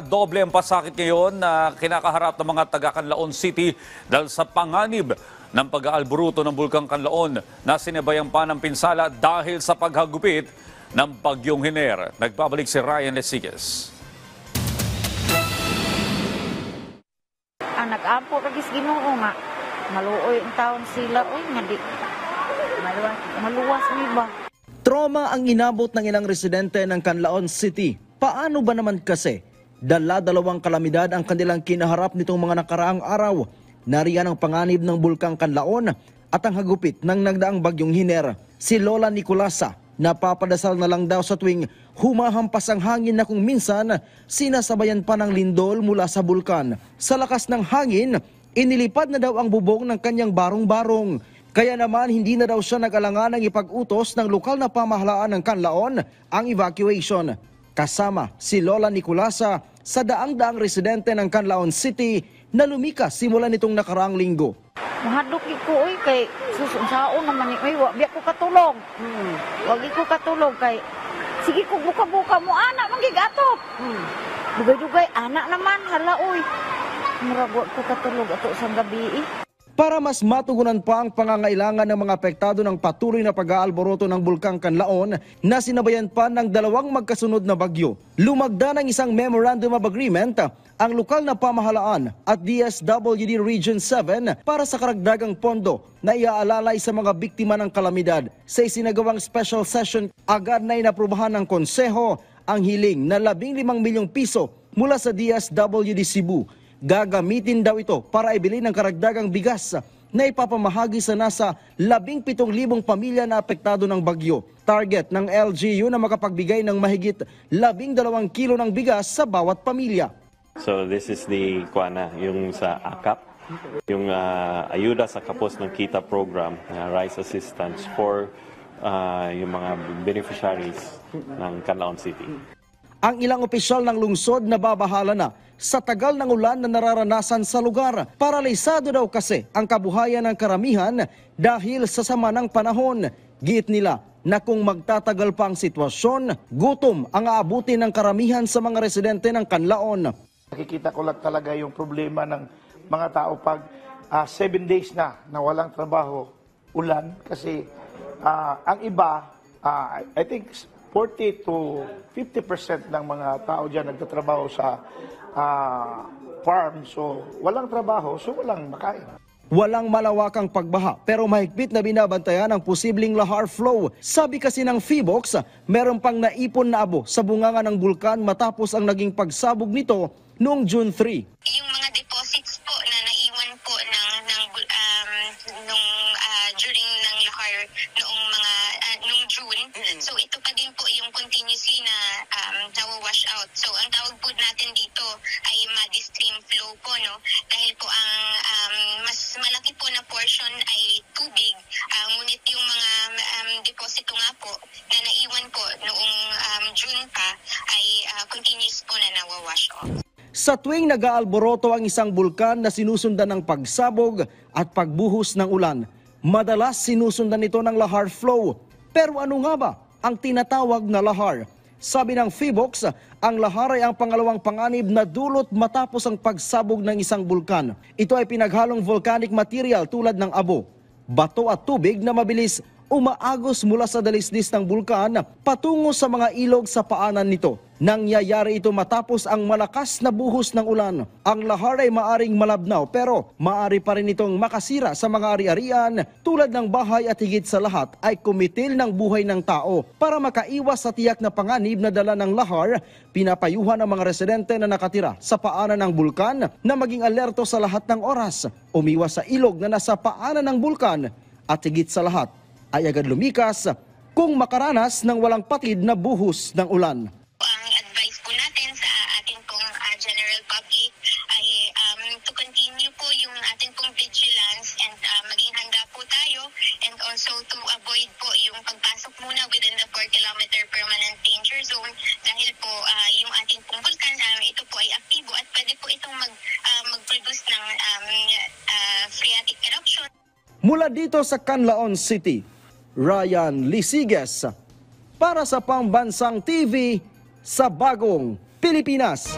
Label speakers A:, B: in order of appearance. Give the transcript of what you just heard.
A: Doble ang pasakit ngayon na kinakaharap ng mga taga-Canlaon City dahil sa panganib ng pag-aalburuto ng Bulkang Canlaon na sinabayan pa ng pinsala dahil sa paghagupit ng Bagyong Hiner. Nagbabalik si Ryan Lesiges.
B: Nag-ampo kagis Ginoo nga. Maluoy ang taon sila. Uy, nga di. Maluwas mi ba?
C: Trauma ang inabot ng ilang residente ng Canlaon City. Paano ba naman kasi? Dala-dalawang kalamidad ang kanilang kinaharap nitong mga nakaraang araw. Nariyan ang panganib ng Bulkang Canlaon at ang hagupit ng nagdaang Bagyong Hiner. Si Lola Nicolasa, napapadasal na lang daw sa tuwing humahampas ang hangin na kung minsan sinasabayan pa ng lindol mula sa bulkan. Sa lakas ng hangin, inilipad na daw ang bubong ng kanyang barong-barong. Kaya naman hindi na daw siya nag-alangan ng ipag-utos ng lokal na pamahalaan ng Canlaon ang evacuation. Kasama si Lola Nicolasa sa daang-daang residente ng Canlaon City na lumikas simula nitong nakaraang linggo.
B: Mahadlok ko oy kay susunsaon naman ni oy wa ko katulog. Wag ko katulog kay sige ko buka-buka mo anak mangigatot. Dugay-dugay anak naman hala oy. Murag ko katulog ato sa gabi.
C: Para mas matugunan pa ang pangangailangan ng mga apektado ng patuloy na pag-aalboroto ng Bulkang Canlaon na sinabayan pa ng dalawang magkasunod na bagyo, lumagda ng isang Memorandum of Agreement ang lokal na pamahalaan at DSWD Region 7 para sa karagdagang pondo na iaalalay sa mga biktima ng kalamidad. Sa isinagawang special session, agad na inaprubahan ng konseho ang hiling na 15 milyong piso mula sa DSWD Cebu. Gagamitin daw ito para ibili ng karagdagang bigas na ipapamahagi sa nasa 17,000 pamilya na apektado ng bagyo. Target ng LGU na makapagbigay ng mahigit 12 kilo ng bigas sa bawat pamilya.
D: So this is the yung sa AKAP, yung ayuda sa kapos ng kita program, rice assistance for yung mga beneficiaries ng Canlaon City.
C: Ang ilang opisyal ng lungsod na babahala na sa tagal ng ulan na nararanasan sa lugar. Paralisado daw kasi ang kabuhayan ng karamihan dahil sa sama ng panahon. Giit nila na kung magtatagal pa ang sitwasyon, gutom ang aabutin ng karamihan sa mga residente ng Canlaon.
E: Nakikita ko lang talaga yung problema ng mga tao pag 7 days na walang trabaho, ulan. Kasi ang iba, I think 40 to 50% ng mga tao dyan nagtatrabaho sa farm. So, walang trabaho, so walang makain.
C: Walang malawakang pagbaha pero mahigpit na binabantayan ang posibleng lahar flow. Sabi kasi ng PHIVOLCS, meron pang naipon na abo sa bunganga ng bulkan matapos ang naging pagsabog nito noong June 3.
F: Yung mga deposits po na naiwan po during ng lahar noong June. So ito pa din po yung continuously na nawawash out. So ang tawag po natin dito ay muddy stream flow po, no? Dahil po ang mas malaki po na portion ay tubig, ngunit yung mga deposito nga po na naiwan po noong June pa ay continuous po na nawawash off.
C: Sa tuwing nag-aalboroto ang isang bulkan na sinusundan ng pagsabog at pagbuhos ng ulan, madalas sinusundan ito ng lahar flow. Pero ano nga ba ang tinatawag na lahar? Sabi ng PHIVOLCS, ang lahar ay ang pangalawang panganib na dulot matapos ang pagsabog ng isang bulkan. Ito ay pinaghalong volcanic material tulad ng abo, bato at tubig na mabilis umaagos mula sa dalisdis ng bulkan patungo sa mga ilog sa paanan nito. Nangyayari ito matapos ang malakas na buhos ng ulan. Ang lahar ay maaring malabnaw pero maari pa rin itong makasira sa mga ari-arian tulad ng bahay at higit sa lahat ay kumitil ng buhay ng tao. Para makaiwas sa tiyak na panganib na dala ng lahar, pinapayuhan ang mga residente na nakatira sa paanan ng bulkan na maging alerto sa lahat ng oras, umiwas sa ilog na nasa paanan ng bulkan at higit sa lahat ay agad lumikas kung makaranas ng walang patid na buhos ng ulan.
F: Ang advice po natin sa ating pong general public ay to continue po yung ating pong vigilance and maging handa po tayo, and also to avoid po yung pagpasok muna within the 4-kilometer permanent danger zone dahil po yung ating pong bulkan ito po ay aktibo at pwede po itong mag-produce ng phreatic eruption.
C: Mula dito sa Canlaon City, Ryan Lesiges para sa Pambansang TV sa Bagong Pilipinas.